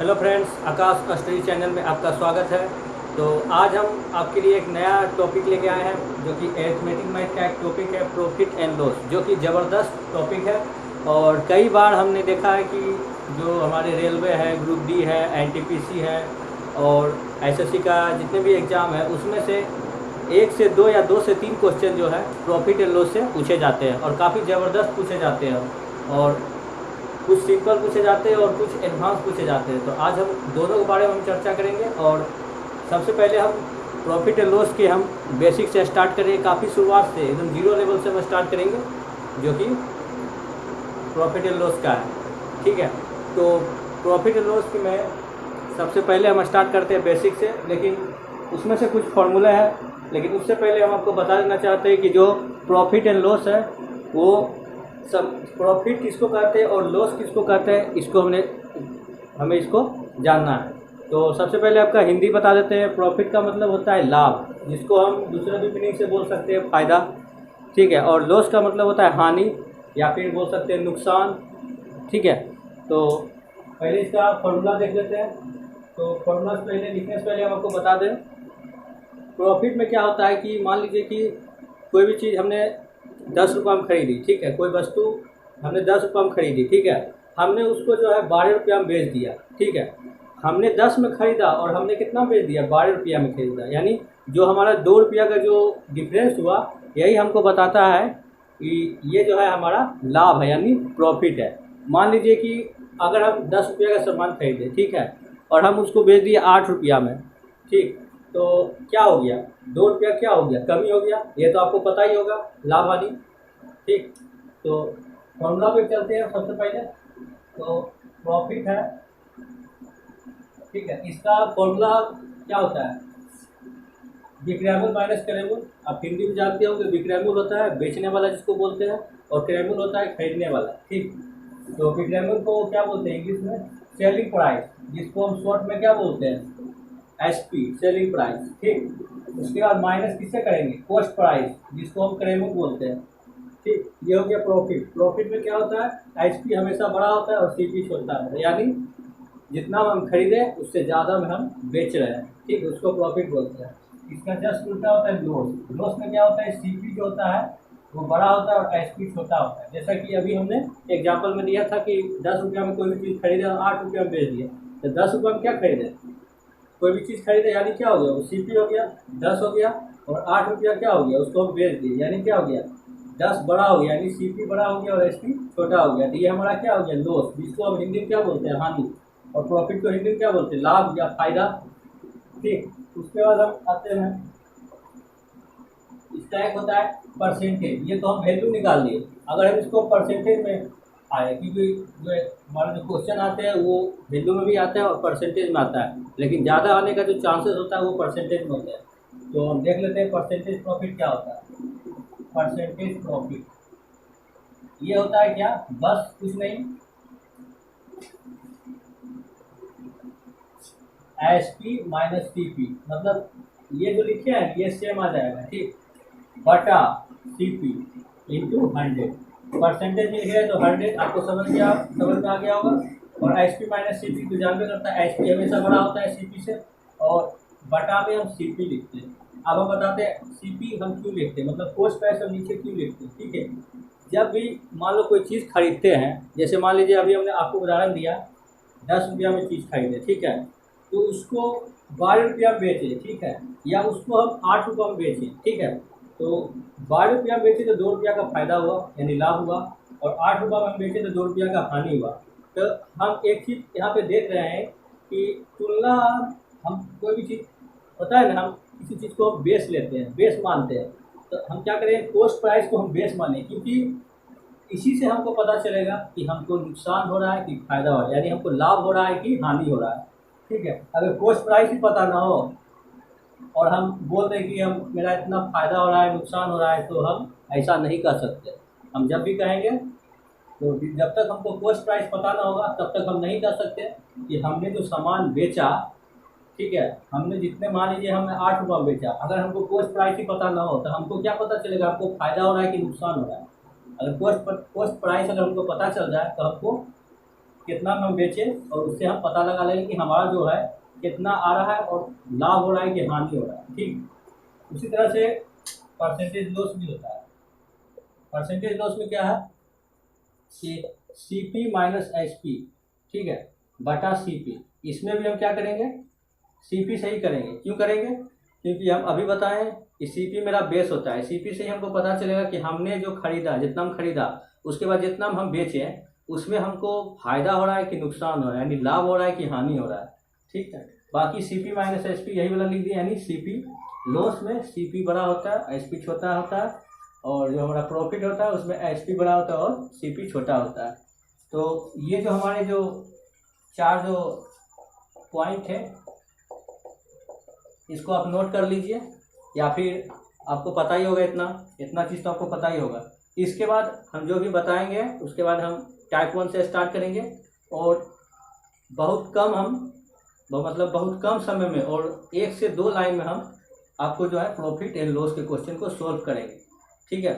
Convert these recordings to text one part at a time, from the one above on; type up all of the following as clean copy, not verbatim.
Hello friends, आकाश study channel में आपका स्वागत है। तो आज हम आपके लिए एक नया टॉपिक लेके आए हैं जो कि एरिथमेटिक मैथ का एक टॉपिक है, प्रॉफिट एंड लॉस, जो कि ज़बरदस्त टॉपिक है। और कई बार हमने देखा है कि जो हमारे रेलवे है, ग्रुप डी है, एनटीपीसी है और एसएससी का जितने भी एग्ज़ाम है उसमें से 1 से 2 या 2 से 3 क्वेश्चन जो है प्रॉफिट एंड लॉस से पूछे जाते हैं और काफ़ी ज़बरदस्त पूछे जाते हैं। और कुछ सिंपल पूछे जाते हैं और कुछ एडवांस पूछे जाते हैं। तो आज हम दोनों के बारे में हम चर्चा करेंगे। और सबसे पहले हम प्रॉफिट एंड लॉस के हम बेसिक से स्टार्ट करेंगे, काफ़ी शुरुआत से एकदम जीरो लेवल से हम स्टार्ट करेंगे जो कि प्रॉफिट एंड लॉस का है। ठीक है, तो प्रॉफिट एंड लॉस की मैं सबसे पहले हम स्टार्ट करते हैं बेसिक से, लेकिन उसमें से कुछ फार्मूला है। लेकिन उससे पहले हम आपको बता देना चाहते हैं कि जो प्रॉफिट एंड लॉस है वो सब प्रॉफिट किसको कहते हैं और लॉस किसको कहते हैं, इसको हमें इसको जानना है। तो सबसे पहले आपका हिंदी बता देते हैं। प्रॉफिट का मतलब होता है लाभ, जिसको हम दूसरे भी मीनिंग से बोल सकते हैं फ़ायदा। ठीक है, और लॉस का मतलब होता है हानि या फिर बोल सकते हैं नुकसान। ठीक है, तो पहले इसका फॉर्मूला देख लेते हैं। तो फॉर्मूला पहले लिखने से पहले हम आपको बता दें प्रॉफिट में क्या होता है कि मान लीजिए कि कोई भी चीज़ हमने 10 रुपये में खरीदी। ठीक है, कोई वस्तु हमने 10 रुपये में खरीदी। ठीक है, हमने उसको जो है 12 रुपया में बेच दिया। ठीक है, हमने 10 में खरीदा और हमने कितना बेच दिया, 12 रुपया में खरीदा। यानी जो हमारा 2 रुपया का जो डिफरेंस हुआ, यही हमको बताता है कि ये जो है हमारा लाभ है, यानी प्रॉफिट है। मान लीजिए कि अगर हम 10 रुपया का सामान खरीदे, ठीक है, और हम उसको बेच दिए 8 रुपया में। ठीक, तो क्या हो गया, 2 रुपया क्या हो गया, कमी हो गया। ये तो आपको पता ही होगा, लाभ हानि। ठीक, तो फॉर्मूला पे चलते हैं सबसे पहले। तो प्रॉफिट है, ठीक है, इसका फॉर्मूला क्या होता है, विक्रयमूल्य माइनस क्रयमूल्य। आप हिंदी में जानते होंगे, विक्रयमूल्य होता है बेचने वाला जिसको बोलते हैं और क्रयमूल्य होता है खरीदने वाला। ठीक, तो विक्रयमूल्य को क्या बोलते हैं इंग्लिश में, सेलिंग प्राइस, जिसको हम शॉर्ट में क्या बोलते हैं, एसपी, सेलिंग प्राइस। ठीक, उसके बाद माइनस किससे करेंगे, कॉस्ट प्राइस, जिसको हम क्रयमूल्य बोलते हैं। ठीक, ये हो गया प्रॉफिट। प्रॉफिट में क्या होता है, एचपी हमेशा बड़ा होता है और सीपी छोटा है, यानी जितना हम खरीदे उससे ज़्यादा में हम बेच रहे हैं। ठीक, उसको प्रॉफिट बोलते हैं। इसका जस्ट उल्टा होता है लॉस। लॉस में क्या होता है, सीपी जो होता है वो बड़ा होता है और एचपी छोटा होता है। जैसा कि अभी हमने एग्जाम्पल में दिया था कि 10 रुपया में कोई भी चीज़ खरीदे और 8 रुपया में बेच दिया। तो 10 रुपया में क्या खरीदे, कोई भी चीज़ खरीदे, यानी क्या हो गया, वो सीपी हो गया, 10 हो गया, और 8 रुपया क्या हो गया, उसको हम बेच दिए, यानी क्या हो गया, 10 बड़ा हो गया, यानी सीपी बड़ा हो गया और एसपी छोटा हो गया। तो ये हमारा क्या हो गया, लॉस, जिसको हम हिंदी में क्या बोलते हैं, हानि। और प्रॉफिट को हिंदी में क्या बोलते हैं, लाभ या फायदा। ठीक, उसके बाद हम आते हैं, इसका एक होता है परसेंटेज। ये तो हम वैल्यू निकाल लिए। अगर हम इसको परसेंटेज में आए, क्योंकि जो हमारे जो क्वेश्चन आते हैं वो वैल्यू में भी आता है और परसेंटेज में आता है, लेकिन ज़्यादा आने का जो चांसेस होता है वो परसेंटेज में होता है। तो हम देख लेते हैं परसेंटेज प्रॉफिट क्या होता है। परसेंटेज प्रॉफिट ये होता है क्या, बस कुछ नहीं, S P minus C P, मतलब ये जो लिखे हैं ये सेम आ जाएगा। ठीक, बटा सी पी इंटू 100। परसेंटेज में लिखे तो 100, आपको समझ में आ गया होगा। और H P minus C P तो जानते करता है, एच पी हमेशा बड़ा होता है सी पी से, और बटा में हम सी पी लिखते हैं। अब हम बताते हैं सी पी हम क्यों लिखते हैं, मतलब कोस्ट प्राइस हम नीचे क्यों लिखते हैं। ठीक है, जब भी मान लो कोई चीज़ खरीदते हैं, जैसे मान लीजिए अभी हमने आपको उदाहरण दिया, 10 रुपया में चीज़ खरीदे। ठीक है, तो उसको 12 रुपया में बेचे। ठीक है, या उसको हम 8 रुपये में बेचें। ठीक है, तो 12 रुपया में बेचे तो 2 रुपया का फायदा हुआ, यानी लाभ हुआ, और 8 रुपया में बेचे तो 2 रुपया का हानि हुआ। तो हम एक चीज़ यहाँ पे देख रहे हैं कि तुलना, हम कोई भी चीज़ होता है ना, हम किसी चीज़ को बेस लेते हैं, बेस मानते हैं। तो हम क्या करें, कोस्ट प्राइस को हम बेस माने, क्योंकि इसी से हमको पता चलेगा कि हमको नुकसान हो रहा है कि फायदा हो रहा है, यानी हमको लाभ हो रहा है कि हानि हो रहा है। ठीक है, अगर कोस्ट प्राइस ही पता ना हो और हम बोल दें कि हम मेरा इतना फ़ायदा हो रहा है, नुकसान हो रहा है, तो हम ऐसा नहीं कर सकते। हम जब भी कहेंगे तो जब तक हमको कोस्ट प्राइस पता ना होगा तब तक हम नहीं कर सकते कि हमने जो सामान बेचा, ठीक है, हमने जितने, मान लीजिए हमने 8 रुपये में बेचा, अगर हमको कोस्ट प्राइस ही पता ना हो तो हमको क्या पता चलेगा हमको फ़ायदा हो रहा है कि नुकसान हो रहा है। अगर कोस्ट प्राइस अगर हमको पता चल जाए तो हमको कितना में हम बेचें और उससे हम पता लगा लेंगे कि हमारा जो है कितना आ रहा है और लाभ हो रहा है कि हानि हो रहा है। ठीक, उसी तरह से परसेंटेज लॉस भी होता है। परसेंटेज लॉस में क्या है कि CP माइनस HP, ठीक है, बटा CP। इसमें भी हम क्या करेंगे, CP से ही करेंगे। क्यों करेंगे, क्योंकि हम अभी बताएं कि CP मेरा बेस होता है। CP से ही हमको पता चलेगा कि हमने जो खरीदा, जितना हम खरीदा, उसके बाद जितना हम बेचे उसमें हमको फायदा हो रहा है कि नुकसान हो रहा है, यानी लाभ हो रहा है कि हानि हो रहा है। ठीक है, बाकी CP माइनस HP यही वाला लिख दिया, यानी CP लॉस में CP बड़ा होता है, HP छोटा होता है, और जो हमारा प्रॉफिट होता है उसमें HP बड़ा होता है और CP छोटा होता है। तो ये जो हमारे जो चार जो पॉइंट है इसको आप नोट कर लीजिए, या फिर आपको पता ही होगा, इतना चीज़ तो आपको पता ही होगा। इसके बाद हम जो भी बताएंगे उसके बाद हम टाइप 1 से स्टार्ट करेंगे, और बहुत कम समय में और 1 से 2 लाइन में हम आपको जो है प्रॉफिट एंड लॉस के क्वेश्चन को सॉल्व करेंगे। ठीक है,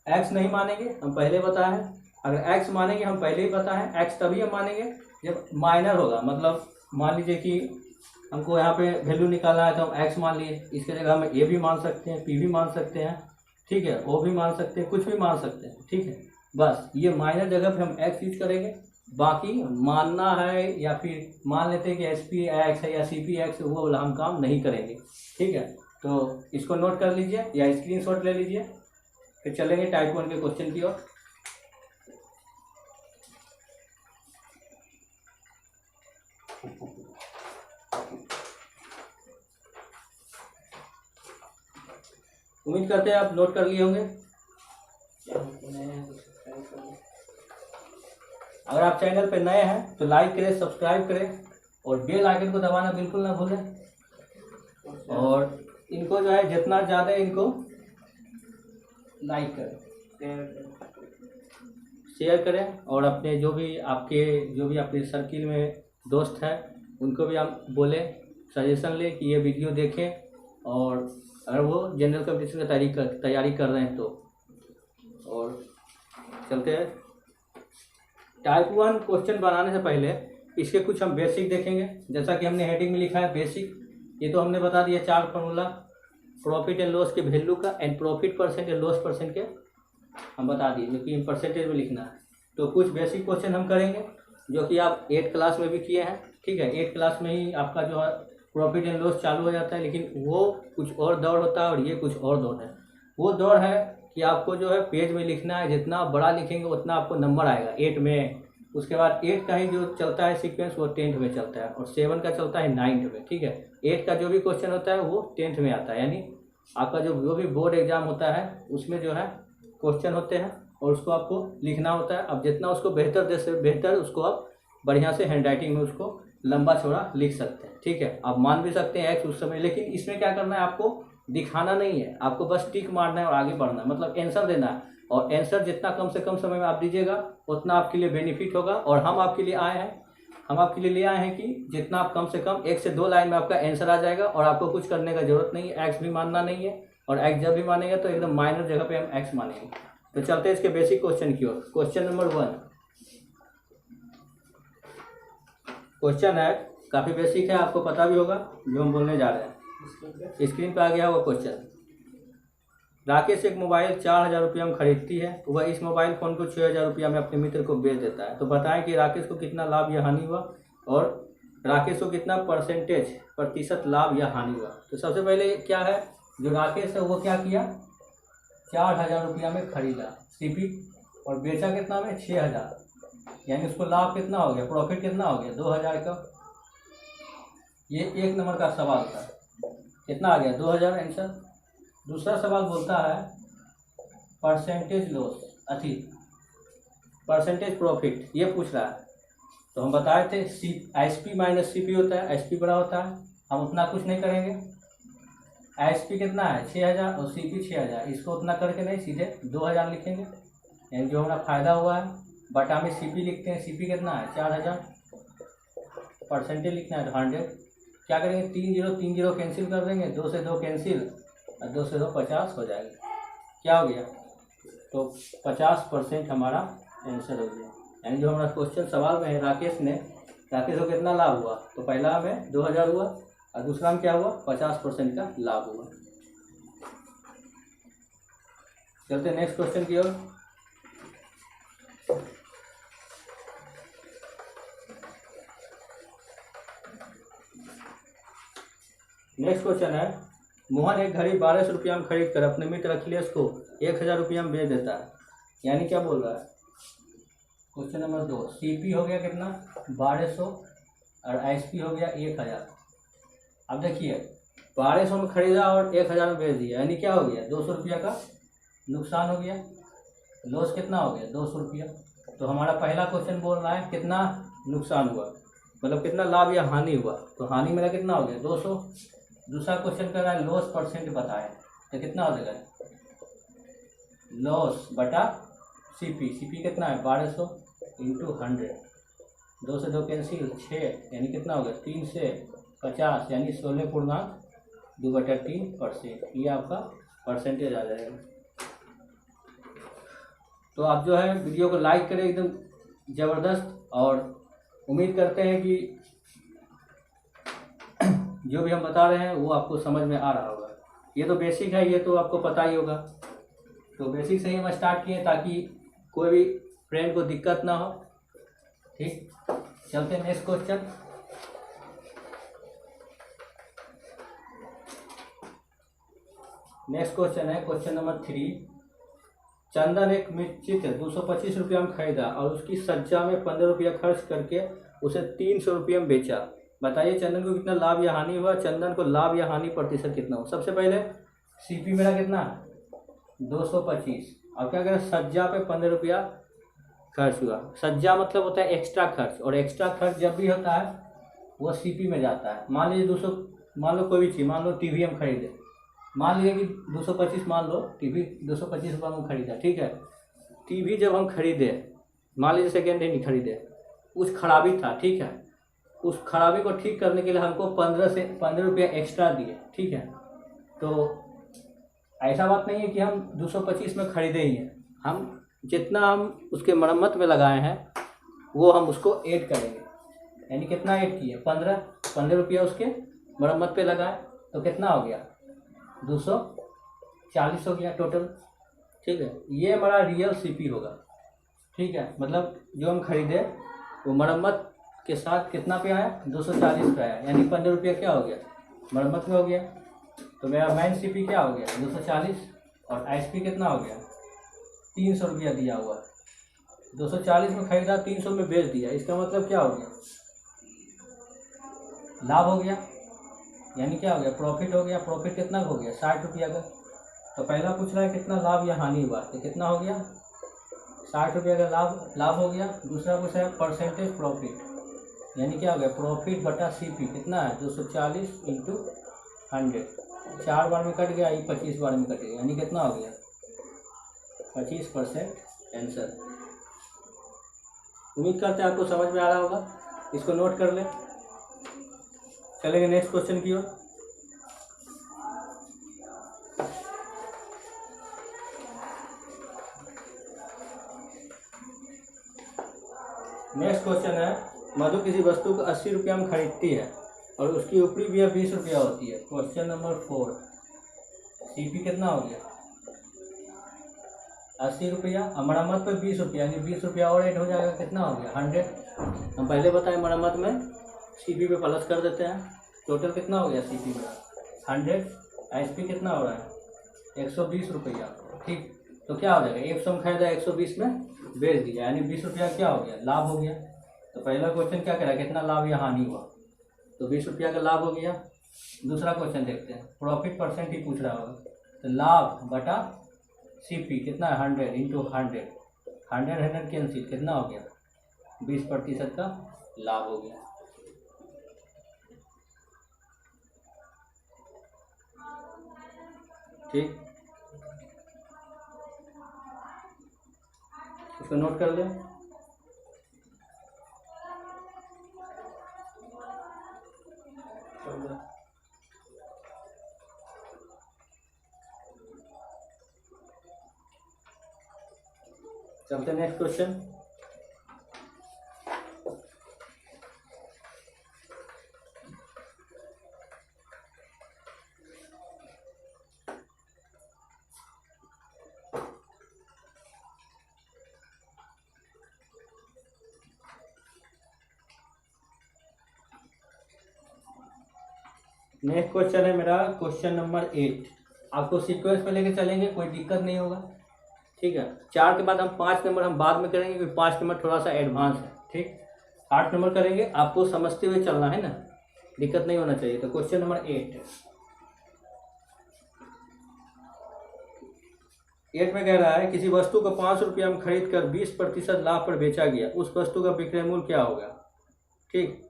एक्स नहीं मानेंगे, हम पहले बताए हैं। अगर एक्स मानेंगे, हम पहले ही बताए हैं, एक्स तभी हम मानेंगे जब माइनर होगा। मतलब मान लीजिए कि हमको यहाँ पे वैल्यू निकालना है तो हम एक्स मान लिए, इसके जगह हम ए भी मान सकते हैं, पी भी मान सकते हैं, ठीक है, ओ भी मान सकते हैं, कुछ भी मान सकते हैं। ठीक है, बस ये माइनर जगह पे हम एक्स यूज करेंगे। बाकी मानना है या फिर मान लेते हैं कि SP एक्स है या CP एक्स, वो वाला हम काम नहीं करेंगे। ठीक है, तो इसको नोट कर लीजिए या स्क्रीनशॉट ले लीजिए, फिर चलेंगे टाइप 1 के क्वेश्चन की ओर। उम्मीद करते हैं आप नोट कर लिए होंगे। अगर आप चैनल पे नए हैं तो लाइक करें, सब्सक्राइब करें और बेल आइकन को दबाना बिल्कुल ना भूलें। और इनको जो है जितना ज़्यादा इनको लाइक करें, शेयर करें, और अपने जो भी आपके सर्किल में दोस्त हैं उनको भी आप बोलें, सजेशन लें कि ये वीडियो देखें, और अगर वो जनरल कॉम्पिटिशन की तैयारी कर रहे हैं तो। और चलते हैं टाइप 1 क्वेश्चन बनाने से पहले इसके कुछ हम बेसिक देखेंगे। जैसा कि हमने हेडिंग में लिखा है बेसिक, ये तो हमने बता दिया 4 फार्मूला प्रॉफिट एंड लॉस के वैल्यू का and profit percent and loss percent के हम बता दिए, जो कि परसेंटेज में लिखना है। तो कुछ बेसिक क्वेश्चन हम करेंगे जो कि आप 8th क्लास में भी किए हैं। ठीक है, 8th क्लास में ही आपका जो है प्रॉफिट एंड लॉस चालू हो जाता है, लेकिन वो कुछ और दौर होता है और ये कुछ और दौर है। वो दौर है कि आपको जो है पेज में लिखना है, जितना बड़ा लिखेंगे उतना आपको नंबर आएगा 8 में। उसके बाद 8 का ही जो चलता है सीक्वेंस वो 10th में चलता है, और 7 का चलता है 9th में। ठीक है, 8 का जो भी क्वेश्चन होता है वो 10th में आता है, यानी आपका जो भी बोर्ड एग्जाम होता है उसमें जो है क्वेश्चन होते हैं और उसको आपको लिखना होता है। अब जितना उसको बेहतर उसको आप बढ़िया से हैंड राइटिंग में उसको लंबा चौड़ा लिख सकते हैं। ठीक है, आप मान भी सकते हैं एक्स उस समय, लेकिन इसमें क्या करना है, आपको दिखाना नहीं है, आपको बस टिक मारना है और आगे बढ़ना है, मतलब आंसर देना है। और आंसर जितना कम से कम समय में आप दीजिएगा उतना आपके लिए बेनिफिट होगा। और हम आपके लिए ले आए हैं कि जितना आप कम से कम 1 से 2 लाइन में आपका आंसर आ जाएगा और आपको कुछ करने का जरूरत नहीं है, एक्स भी मानना नहीं है। और एक्स जब भी मानेंगे तो एकदम माइनर जगह पे हम एक्स मानेंगे। तो चलते हैं इसके बेसिक क्वेश्चन की ओर। क्वेश्चन नंबर 1 क्वेश्चन है, काफ़ी बेसिक है, आपको पता भी होगा जो हम बोलने जा रहे हैं। स्क्रीन पे आ गया होगा क्वेश्चन। राकेश एक मोबाइल 4000 रुपया में खरीदती है, वह इस मोबाइल फ़ोन को 6000 रुपया में अपने मित्र को बेच देता है। तो बताएं कि राकेश को कितना लाभ या हानि हुआ और राकेश को कितना प्रतिशत लाभ या हानि हुआ। तो सबसे पहले क्या है, जो राकेश है वो क्या किया, 4000 रुपया में खरीदा CP और बेचा कितना में 6000, यानी उसको लाभ कितना हो गया, प्रॉफिट कितना हो गया 2000 का। ये 1 नंबर का सवाल था, कितना आ गया 2000 आंसर। दूसरा सवाल बोलता है परसेंटेज लॉस परसेंटेज प्रॉफिट, ये पूछ रहा है। तो हम बताए थे SP माइनस CP होता है, SP बड़ा होता है, हम उतना कुछ नहीं करेंगे। SP कितना है 6000 और CP 6000, इसको उतना करके नहीं सीधे 2000 लिखेंगे, यानी जो हमारा फायदा हुआ है बटा में CP लिखते हैं। CP कितना है 4000, परसेंटेज लिखना है 100। क्या करेंगे 3 0 कैंसिल कर देंगे, 2 से 2 कैंसिल और 2 से 2 50 हो जाएगा। क्या हो गया, तो 50% हमारा आंसर हो गया। यानी जो हमारा क्वेश्चन सवाल में है राकेश को कितना लाभ हुआ, तो पहला में 2000 हुआ और दूसरा में क्या हुआ 50% का लाभ हुआ। चलते नेक्स्ट क्वेश्चन की ओर। नेक्स्ट क्वेश्चन है, मोहन एक घड़ी 1200 रुपया में खरीद कर अपने मित्र अखिलेश को 1000 रुपया में बेच देता है। यानी क्या बोल रहा है, क्वेश्चन नंबर 2, सीपी हो गया कितना 1200 और एसपी हो गया 1000। अब देखिए 1200 में खरीदा और 1000 में बेच दिया, यानी क्या हो गया 200 रुपया का नुकसान हो गया, लॉस कितना हो गया 200 रुपया। तो हमारा पहला क्वेश्चन बोल रहा है कितना नुकसान हुआ, मतलब कितना लाभ या हानि हुआ, तो हानि मेरा कितना हो गया 200। दूसरा क्वेश्चन कर रहा है लॉस परसेंट बताएं, तो कितना हो जाएगा लॉस बटा सीपी। सीपी कितना है 1200 इंटू 100, 2 से 2 कैंसिल 6, यानी कितना हो गया 3 से 50, यानी 16.2/3%। ये आपका परसेंटेज आ जाएगा। तो आप जो है वीडियो को लाइक करें एकदम ज़बरदस्त, और उम्मीद करते हैं कि जो भी हम बता रहे हैं वो आपको समझ में आ रहा होगा। ये तो बेसिक है, ये तो आपको पता ही होगा। तो बेसिक से ही हम स्टार्ट किए ताकि कोई भी फ्रेंड को दिक्कत ना हो। ठीक, चलते हैं नेक्स्ट क्वेश्चन। नेक्स्ट क्वेश्चन है क्वेश्चन नंबर 3। चंदन एक चित्र 225 रुपया में खरीदा और उसकी सज्जा में 15 रुपया खर्च करके उसे 300 रुपया में बेचा। बताइए चंदन को कितना लाभ या हानि हुआ, चंदन को लाभ या हानि प्रतिशत कितना हो। सबसे पहले सीपी मेरा कितना 225, और क्या करें सज्जा पे 15 रुपया खर्च हुआ। सज्जा मतलब होता है एक्स्ट्रा खर्च, और एक्स्ट्रा खर्च जब भी होता है वो सीपी में जाता है। मान लीजिए 200, मान लो कोई भी चीज़, मान लो टीवी हम खरीदे, मान लीजिए कि 225, मान लो टीवी 225 रुपये में खरीदा, ठीक है। टीवी जब हम खरीदे, मान लीजिए सेकेंड हैंड ही खरीदे, कुछ खराबी था, ठीक है। उस खराबी को ठीक करने के लिए हमको 15 रुपया एक्स्ट्रा दिए, ठीक है। तो ऐसा बात नहीं है कि हम 225 में खरीदे ही हैं, हम जितना हम उसके मरम्मत में लगाए हैं वो हम उसको ऐड करेंगे। यानी कितना ऐड किए 15 रुपया उसके मरम्मत पे लगाए, तो कितना हो गया 240 हो गया टोटल, ठीक है। ये हमारा रियल सीपी होगा, ठीक है। मतलब जो हम खरीदे वो मरम्मत के साथ कितना पे आया 240 पे आया, यानी 15 रुपया क्या हो गया मरम्मत में हो गया। तो मेरा मेन सीपी क्या हो गया 240, और एसपी कितना हो गया 300 रुपया दिया हुआ। 240 में खरीदा 300 में बेच दिया, इसका मतलब क्या हो गया लाभ हो गया, यानी क्या हो गया प्रॉफिट हो गया। प्रॉफिट कितना हो गया 60 रुपया का। तो पहला पूछ रहा है कितना लाभ या हानि हुआ, तो कितना हो गया 60 रुपया का लाभ हो गया। दूसरा पूछ रहा है परसेंटेज प्रॉफिट, यानी क्या हो गया प्रॉफिट बटा सीपी, कितना है 240 इंटू 100, 4 बार में कट गया, ये 25 बार में कट गया, यानी कितना हो गया 25% आंसर। उम्मीद करते हैं आपको समझ में आ रहा होगा, इसको नोट कर लें। चलेंगे नेक्स्ट क्वेश्चन की ओर। नेक्स्ट क्वेश्चन है, मधु किसी वस्तु को 80 रुपया में खरीदती है और उसकी ऊपरी ब्याज 20 रुपया होती है। क्वेश्चन नंबर 4, सीपी कितना हो गया 80 रुपया, और मरम्मत पर 20 रुपया, यानी 20 रुपया और ऐड हो जाएगा, कितना हो गया 100। हम पहले बताएं मरम्मत में सीपी पे प्लस कर देते हैं, टोटल कितना हो गया सीपी में 100, एसपी कितना हो रहा है 120 रुपया, ठीक। तो क्या हो जाएगा 100 में खरीदा 120 में बेच दिया, यानी 20 रुपया क्या हो गया लाभ हो गया। तो पहला क्वेश्चन क्या करा कितना लाभ या हानि हुआ, तो 20 रुपया का लाभ हो गया। दूसरा क्वेश्चन देखते हैं, प्रॉफिट परसेंट ही पूछ रहा होगा, तो लाभ बटा सीपी कितना है 100 इंटू 100 कैंसिल, कितना हो गया 20% का लाभ हो गया। ठीक, इसको नोट कर लें। चलते नेक्स्ट क्वेश्चन। नेक्स्ट क्वेश्चन है मेरा क्वेश्चन नंबर 8। आपको सीक्वेंस में लेके चलेंगे, कोई दिक्कत नहीं होगा, ठीक है। 4 के बाद हम 5 नंबर हम बाद में करेंगे, क्योंकि 5 नंबर थोड़ा सा एडवांस है, ठीक। 8 नंबर करेंगे, आपको समझते हुए चलना है ना, दिक्कत नहीं होना चाहिए। तो क्वेश्चन नंबर 8 में कह रहा है किसी वस्तु को 500 रुपया में खरीद कर 20% लाभ पर बेचा गया, उस वस्तु का विक्रय मूल्य क्या होगा, ठीक।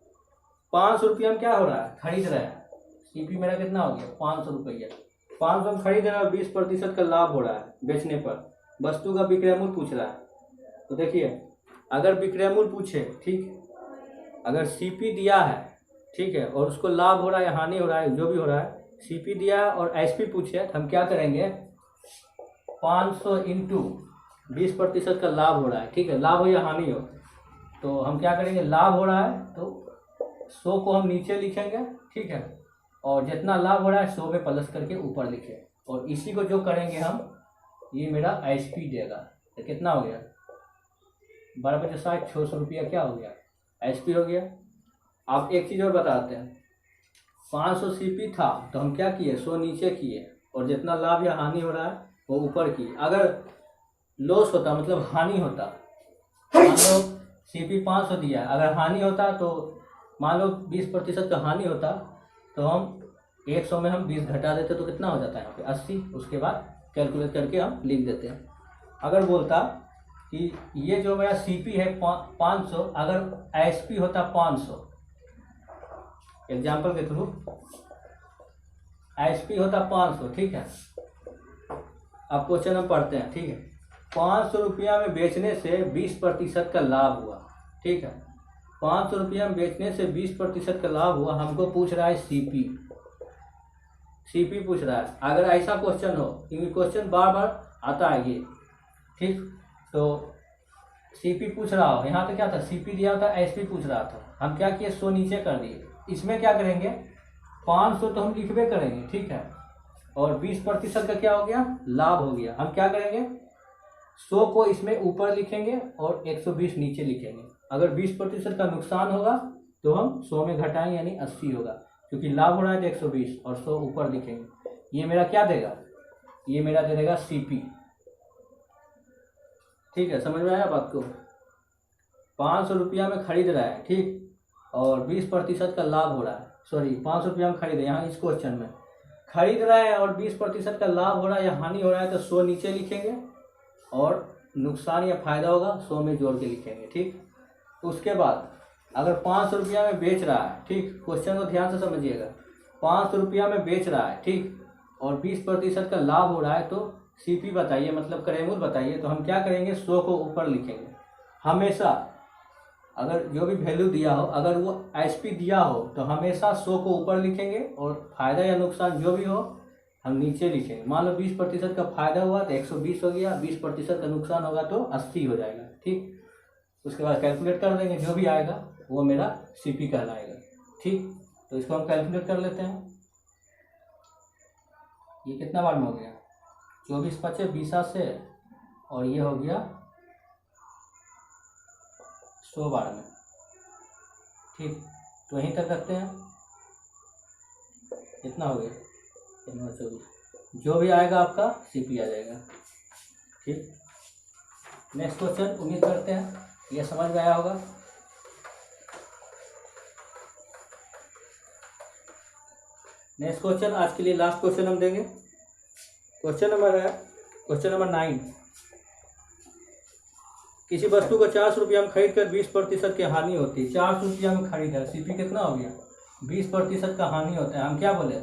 500 रुपया में क्या हो रहा है, खरीद रहा है, सीपी मेरा कितना हो गया 500 रुपया, 500 में खरीद रहा है और 20% का लाभ हो रहा है बेचने पर, वस्तु का विक्रय मूल्य पूछ रहा है। तो देखिए अगर विक्रय मूल्य पूछे, ठीक, अगर सीपी दिया है, ठीक है, और उसको लाभ हो रहा है या हानि हो रहा है, जो भी हो रहा है, सीपी दिया है और एसपी पूछे, तो हम क्या करेंगे 500 इंटू 20% का लाभ हो रहा है, ठीक है, लाभ हो या हानि हो, तो हम क्या करेंगे, लाभ हो रहा है तो 100 को हम नीचे लिखेंगे, ठीक है, और जितना लाभ हो रहा है 100 में प्लस करके ऊपर लिखे, और इसी को जो करेंगे हम, ये मेरा एसपी देगा। तो कितना हो गया 12×5 600 रुपया क्या हो गया, एसपी हो गया। आप एक चीज़ और बताते हैं, 500 सीपी था तो हम क्या किए 100 नीचे किए, और जितना लाभ या हानि हो रहा है वो ऊपर किए। अगर लॉस होता मतलब हानि होता, मान लो सीपी 500 दिया, अगर हानि होता तो मान लो 20% का हानि होता, तो हम 100 में हम 20 घटा देते तो कितना हो जाता है यहाँ पे 80, उसके बाद कैलकुलेट करके हम लिख देते हैं। अगर बोलता कि ये जो मेरा सीपी है 500, अगर एसपी होता 500, एग्जाम्पल के थ्रू एसपी होता 500, ठीक है। अब क्वेश्चन हम पढ़ते हैं, ठीक है। 500 रुपया में बेचने से 20% का लाभ हुआ, ठीक है, 500 रुपया में बेचने से 20% का लाभ हुआ, हमको पूछ रहा है सीपी, सीपी पूछ रहा है। अगर ऐसा क्वेश्चन हो, क्योंकि क्वेश्चन बार बार आता है ये, ठीक, तो सीपी पूछ रहा हो, यहाँ पे क्या था सीपी दिया था, एसपी पूछ रहा था, हम क्या किए 100 नीचे कर दिए। इसमें क्या करेंगे 500 तो हम लिखबे करेंगे, ठीक है, और 20% का क्या हो गया लाभ हो गया, हम क्या करेंगे 100 को इसमें ऊपर लिखेंगे और 120 नीचे लिखेंगे। अगर 20% का नुकसान होगा तो हम 100 में घटाएंगे, यानी 80 होगा, क्योंकि लाभ हो रहा है तो 120 और 100 ऊपर लिखेंगे। ये मेरा क्या देगा, ये मेरा दे देगा सीपी, ठीक है, समझ में आया बात को। 500 रुपया में खरीद रहा है, ठीक, और 20% का लाभ हो रहा है, सॉरी 500 रुपया में खरीद, यहाँ इस क्वेश्चन में खरीद रहा है और 20% का लाभ हो रहा है या हानि हो रहा है, तो 100 नीचे लिखेंगे और नुकसान या फायदा होगा 100 में जोड़ के लिखेंगे, ठीक। उसके बाद अगर 500 रुपया में बेच रहा है, ठीक, क्वेश्चन को ध्यान से समझिएगा, 500 रुपया में बेच रहा है, ठीक, और 20% का लाभ हो रहा है, तो सीपी बताइए, मतलब क्रय मूल्य बताइए। तो हम क्या करेंगे 100 को ऊपर लिखेंगे। हमेशा अगर जो भी वैल्यू दिया हो, अगर वो एसपी दिया हो, तो हमेशा 100 को ऊपर लिखेंगे और फायदा या नुकसान जो भी हो हम नीचे लिखेंगे। मान लो 20% का फायदा हुआ तो 120 हो गया, 20% का नुकसान होगा तो 80 हो जाएगा, ठीक। उसके बाद कैलकुलेट कर देंगे, जो भी आएगा वो मेरा सीपी कहलाएगा, ठीक। तो इसको हम कैलकुलेट कर लेते हैं। ये कितना बार में हो गया 24 5 20 से, और ये हो गया 100 बार में, ठीक। तो यहीं तक रखते हैं, कितना हो गया 24, जो भी आएगा आपका सीपी आ जाएगा, ठीक। नेक्स्ट क्वेश्चन, उम्मीद करते हैं ये समझ में आया होगा। नेक्स्ट क्वेश्चन, आज के लिए लास्ट क्वेश्चन हम देंगे। Question number 9। किसी वस्तु को 400 रुपया में खरीद कर 20% की हानि होती है। 400 रुपया में खरीदा, सीपी कितना हो गया 20% का हानि होता है। हम क्या बोले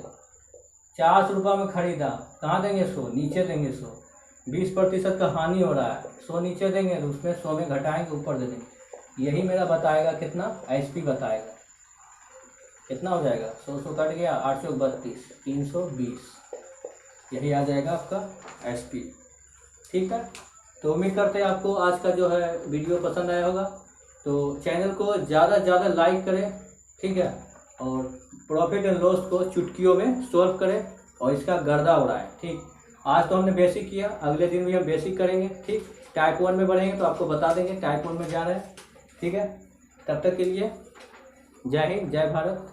400 रुपया में खरीदा, कहाँ देंगे 100 नीचे देंगे 100, 20% का हानि हो रहा है 100 नीचे देंगे, तो उसमें 100 में घटाएंगे ऊपर दे देंगे। यही मेरा बताएगा कितना एसपी बताएगा, कितना हो जाएगा 100 कट गया 832 320, यही आ जाएगा आपका एसपी, ठीक है। तो उम्मीद करते हैं आपको आज का जो है वीडियो पसंद आया होगा। तो चैनल को ज़्यादा से ज़्यादा लाइक करें, ठीक है, और प्रॉफिट एंड लॉस को चुटकियों में सॉल्व करें, और इसका गर्दा हो रहा है, ठीक। आज तो हमने बेसिक किया, अगले दिन भी हम बेसिक करेंगे, ठीक। टाइप 1 में बढ़ेंगे तो आपको बता देंगे टाइप 1 में जा रहे हैं, ठीक है। तब तक के लिए जय हिंद, जय भारत।